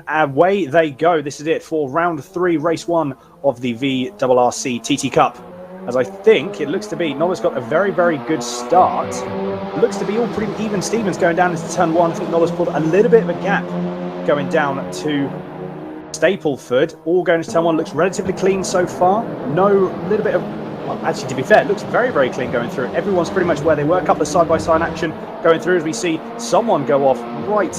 Away they go. This is it for round 3, race 1 of the VRRC TT Cup. As I think it looks to be, Nola's got a very, very good start. It looks to be all pretty even Stevens going down into turn 1. I think Nola's pulled a little bit of a gap going down to Stapleford. All going to turn 1. Looks relatively clean so far. No little bit of... Well, actually, to be fair, it looks very, very clean going through. Everyone's pretty much where they were. A couple of side-by-side action going through as we see someone go off right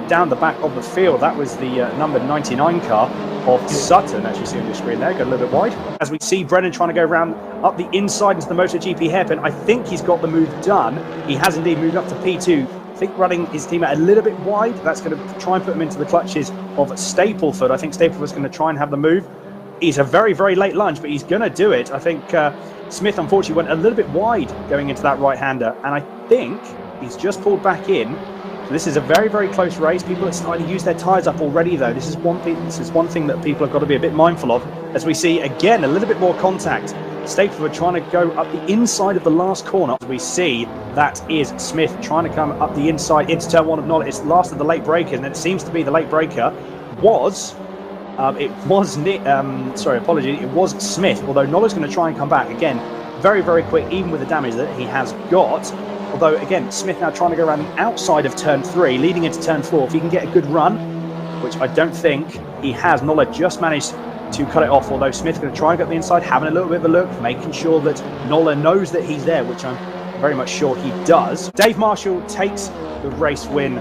down the back of the field. That was the number 99 car of Sutton, as you see on your screen there, got a little bit wide. As we see Brennan trying to go around up the inside into the MotoGP hairpin, I think he's got the move done. He has indeed moved up to P2. I think running his teammate a little bit wide. That's going to try and put him into the clutches of Stapleford. I think Stapleford's going to try and have the move. He's a very, very late lunge, but he's going to do it. I think Smith, unfortunately, went a little bit wide going into that right-hander, and I think he's just pulled back in. So this is a very, very close race. People are starting to use their tyres up already, though. This is one thing that people have got to be a bit mindful of. As we see, again, a little bit more contact. Stapleford trying to go up the inside of the last corner. As we see, that is Smith trying to come up the inside into turn 1 of Nola. It's the last of the late breakers, and it seems to be the late breaker was... it was Smith, although Nola's going to try and come back again very, very quick, even with the damage that he has got. Although, again, Smith now trying to go around the outside of turn 3, leading into turn 4. If he can get a good run, which I don't think he has, Nola just managed to cut it off, although Smith's going to try and get the inside, having a little bit of a look, making sure that Nola knows that he's there, which I'm very much sure he does. Dave Marshall takes the race win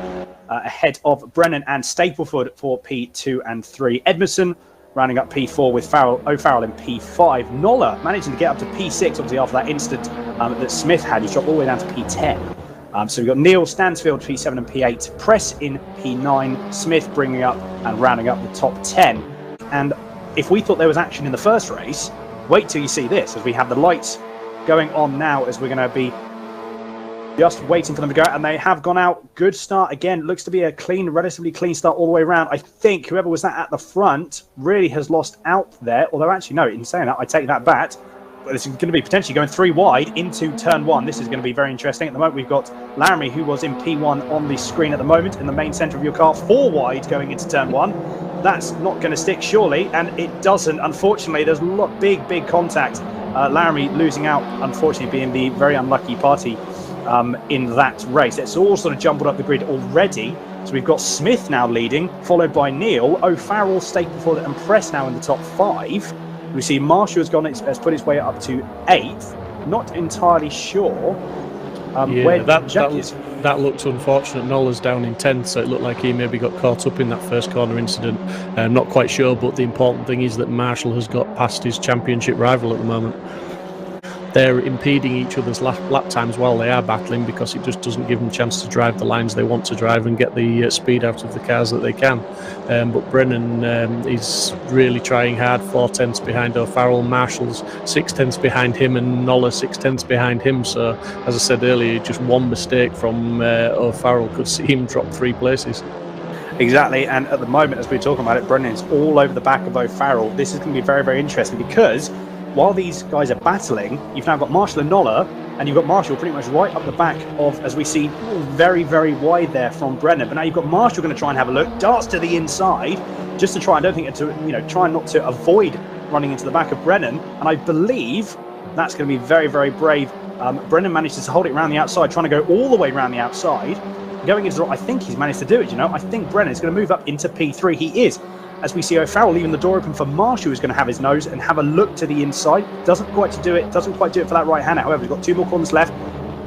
ahead of Brennan and Stapleford for P2 and 3. Edmondson rounding up P4 with O'Farrell in P5. Nola managing to get up to P6, obviously after that instant that Smith had. He dropped all the way down to P10. So we've got Neil Stansfield, P7 and P8. Press in P9. Smith bringing up and rounding up the top 10. And if we thought there was action in the first race, wait till you see this, as we have the lights going on now, as we're going to be just waiting for them to go out, and they have gone out. Good start again. Looks to be a clean, relatively clean start all the way around. I think whoever was that at the front really has lost out there. Although actually, no, in saying that, I take that back. But this is going to be potentially going 3 wide into turn 1. This is going to be very interesting. At the moment, we've got Laramie, who was in P1 on the screen at the moment, in the main centre of your car, 4 wide going into turn 1. That's not going to stick, surely, and it doesn't. Unfortunately, there's a lot big contact. Laramie losing out, unfortunately, being the very unlucky party in that race. It's all sort of jumbled up the grid already. So we've got Smith now leading, followed by Neil, O'Farrell, Stapleford and Press now in the top 5. We see Marshall has put its way up to 8th. Not entirely sure where Jack is. That looked unfortunate. Nola's down in 10th, so it looked like he maybe got caught up in that first corner incident. I'm not quite sure, but the important thing is that Marshall has got past his championship rival at the moment. They're impeding each other's lap times while they are battling, because it just doesn't give them a chance to drive the lines they want to drive and get the speed out of the cars that they can. But Brennan is really trying hard, 4/10 behind O'Farrell. Marshall's 6/10 behind him, and Nola 6/10 behind him. So, as I said earlier, just one mistake from O'Farrell could see him drop 3 places. Exactly, and at the moment, as we're talking about it, Brennan's all over the back of O'Farrell. This is going to be very, very interesting, because while these guys are battling, you've now got Marshall and Nola, and you've got Marshall pretty much right up the back of, as we see, very, very wide there from Brennan. But now you've got Marshall going to try and have a look, darts to the inside, just to try, I don't think, try not to avoid running into the back of Brennan. And I believe that's going to be very, very brave. Brennan manages to hold it around the outside, trying to go all the way around the outside. Going into, I think he's managed to do it, I think Brennan is going to move up into P3. He is. As we see O'Farrell leaving the door open for Marshall, who's going to have his nose and have a look to the inside. Doesn't quite do it for that right hander. However, he's got 2 more corners left.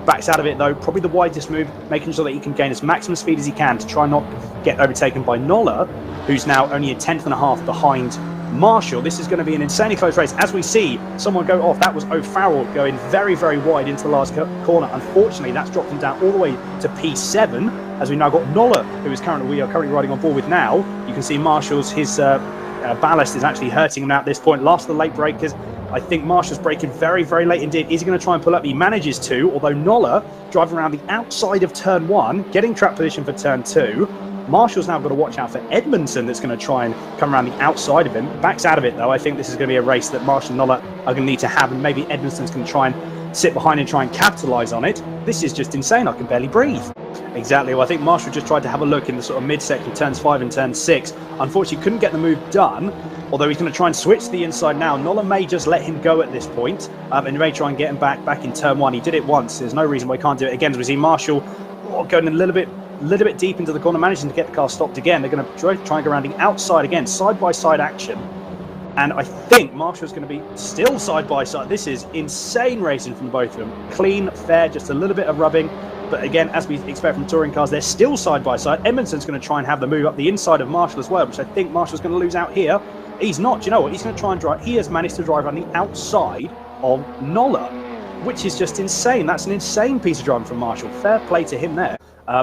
Backs out of it though, probably the widest move, making sure that he can gain as maximum speed as he can to try not get overtaken by Nola, who's now only a 10th and a half behind Marshall. This is going to be an insanely close race. As we see someone go off, that was O'Farrell going very, very wide into the last corner. Unfortunately, that's dropped him down all the way to P7, as we've now got Nola, who we are currently riding on board with now. You can see Marshall's, his ballast is actually hurting him at this point. Last of the late breakers. I think Marshall's braking very, very late indeed. Is he going to try and pull up? He manages to, although Nola driving around the outside of turn 1, getting track position for turn 2. Marshall's now got to watch out for Edmondson, that's going to try and come around the outside of him. Backs out of it, though. I think this is going to be a race that Marshall and Nola are going to need to have, and maybe Edmondson's going to try and sit behind and try and capitalise on it. This is just insane. I can barely breathe. Exactly. Well, I think Marshall just tried to have a look in the sort of mid-section, turns 5 and turn 6. Unfortunately, couldn't get the move done, although he's going to try and switch to the inside now. Nola may just let him go at this point, and may try and get him back in turn 1. He did it once. There's no reason why he can't do it again. As we see Marshall going a little bit deep into the corner, managing to get the car stopped again. They're going to try and go around the outside again, side-by-side action. And I think Marshall's going to be still side-by-side. This is insane racing from both of them. Clean, fair, just a little bit of rubbing. But again, as we expect from touring cars, they're still side-by-side. Edmondson's going to try and have the move up the inside of Marshall as well, which I think Marshall's going to lose out here. He's not. Do you know what? He's going to try and drive. He has managed to drive on the outside of Nola, which is just insane. That's an insane piece of driving from Marshall. Fair play to him there.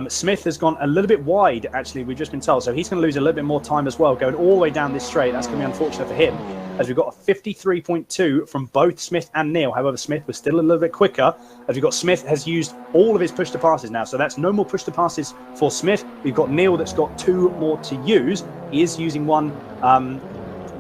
Smith has gone a little bit wide, actually, we've just been told. So he's going to lose a little bit more time as well, going all the way down this straight. That's going to be unfortunate for him, as we've got a 53.2 from both Smith and Neil. However, Smith was still a little bit quicker, as we've got Smith has used all of his push to passes now. So that's no more push to passes for Smith. We've got Neil that's got 2 more to use. He is using one.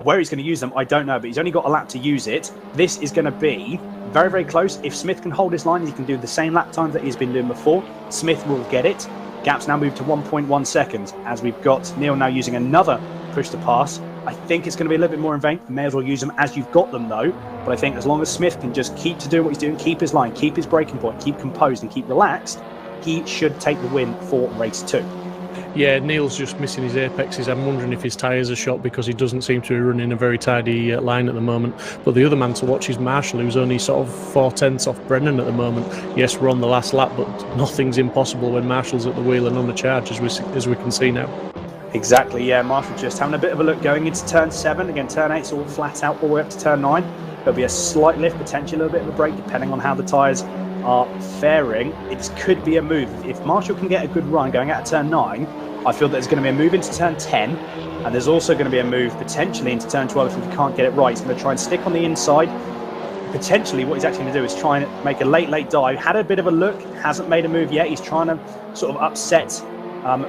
Where he's going to use them, I don't know, but he's only got a lap to use it. This is going to be very, very close. If Smith can hold his line, he can do the same lap times that he's been doing before. Smith will get it. Gap's now moved to 1.1 seconds, as we've got Neil now using another push to pass. I think it's going to be a little bit more in vain. You may as well use them as you've got them, though. But I think as long as Smith can just keep to doing what he's doing, keep his line, keep his braking point, keep composed and keep relaxed, he should take the win for race 2. Yeah, Neil's just missing his apexes. I'm wondering if his tyres are shot, because he doesn't seem to be running a very tidy line at the moment. But the other man to watch is Marshall, who's only sort of 4/10 off Brennan at the moment. Yes, we're on the last lap, but nothing's impossible when Marshall's at the wheel and on the charge, as we can see now. Exactly, yeah. Marshall just having a bit of a look going into turn 7. Again, turn 8's all flat out all the way up to turn 9. There'll be a slight lift, potentially a little bit of a break, depending on how the tyres are faring. It could be a move. If Marshall can get a good run going out of turn 9, I feel that there's going to be a move into turn 10, and there's also going to be a move potentially into turn 12 if he can't get it right. He's going to try and stick on the inside. Potentially what he's actually going to do is try and make a late dive. Had a bit of a look, hasn't made a move yet. He's trying to sort of upset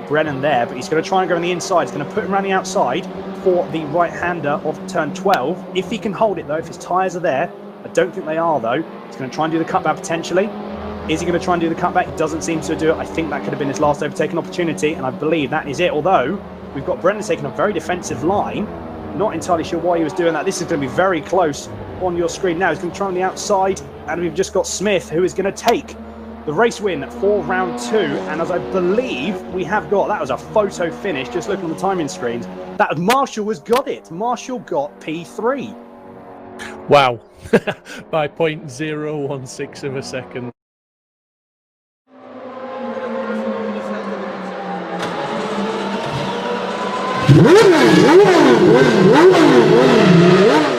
Brennan there, but he's going to try and go on the inside. He's going to put him around the outside for the right-hander of turn 12. If he can hold it, though, if his tyres are there, I don't think they are, though. He's going to try and do the cutback potentially. Is he going to try and do the cutback? He doesn't seem to do it. I think that could have been his last overtaking opportunity, and I believe that is it. Although, we've got Brennan taking a very defensive line. Not entirely sure why he was doing that. This is going to be very close on your screen now. He's going to try on the outside, and we've just got Smith, who is going to take the race win for round 2. And as I believe we have got, that was a photo finish, just looking on the timing screens, that Marshall has got it. Marshall got P3. Wow. By 0.016 of a second. Woo!